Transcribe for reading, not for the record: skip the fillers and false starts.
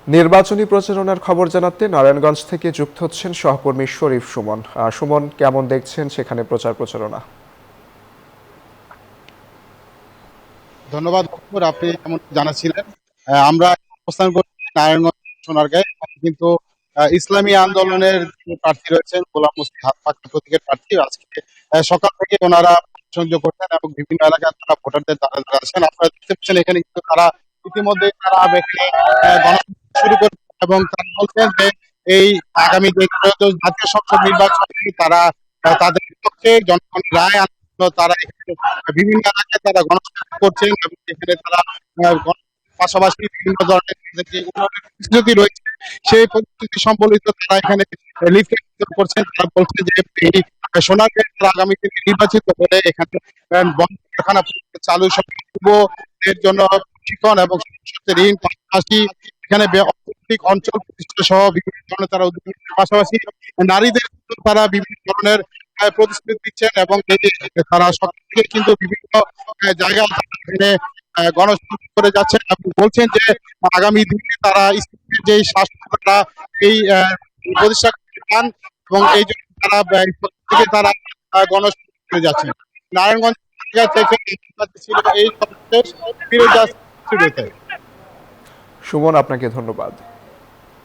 নির্বাচনী প্রচারণার খবর জানাতে নারায়ণগঞ্জ থেকে যুক্ত হচ্ছেন সহকর্মী শরীফ সুমন। সুমন, কেমন দেখছেন সেখানে প্রচার প্রচারণা? ধন্যবাদ বকুর, আপনি যেমন জানাচ্ছিলেন। আমরা অবস্থান করছি নারায়ণগঞ্জ সোনারগাঁয়ে। কিন্তু ইসলামী আন্দোলনের যে প্রার্থী রয়েছেন গোলাম মুস্তি হাত পাখা প্রতীকের প্রার্থী আজকে সকাল থেকে ওনারা সংযোগ করছেন এবং বিভিন্ন এলাকায় তারা ভোটারদের দ্বারা দ্বারা আছেন। আপনারা দেখতে পাচ্ছেন এখানে কিন্তু তারা ইতিমধ্যে তারা এখানে গণসংযোগ শুরু করেছেন এবং তারা বলছেন যে এই আগামী যে ত্রয়োদশ জাতীয় সংসদ নির্বাচনে তারা তাদের পক্ষে জনগণের রায় আনার জন্য তারা এখানে বিভিন্ন এলাকায় তারা গণসংযোগ করছেন এবং এখানে তারা পাশাপাশি বিভিন্ন ধরনের যে উন্নয়নের প্রতিশ্রুতি রয়েছে সেই প্রতিশ্রুতি সম্বলিত তারা এখানে লিফলেট বিতরণ করছেন। তারা বলছে যে এই সোনারগাঁয়ে তারা আগামী দিনে নির্বাচিত হলে এখানে বন্ধ কারখানা চালু সহ যুবদের জন্য প্রশিক্ষণ এবং ভবিষ্যতের ঋণ, পাশাপাশি এখানে অর্থনৈতিক অঞ্চল প্রতিষ্ঠা সহ বিভিন্ন ধরনের তারা উদ্যোগ নিচ্ছেন। পাশাপাশি নারীদের জন্য তারা বিভিন্ন ধরনের প্রতিশ্রুতি দিচ্ছেন এবং তারা সকাল থেকে কিন্তু বিভিন্ন জায়গায় এখানে গণসংযোগ করে যাচ্ছেন এবং বলছেন যে আগামী দিনে তারা ইসলামের যে শাসনটা এই প্রতিষ্ঠা করতে চান এবং এই জন্য তারা থেকে তারা গণসংযোগ করে যাচ্ছেন। নারায়ণগঞ্জ থেকে ছিল এই সর্বশেষ ফিরোজা স্টুডিওতে। সুমন, আপনাকে ধন্যবাদ।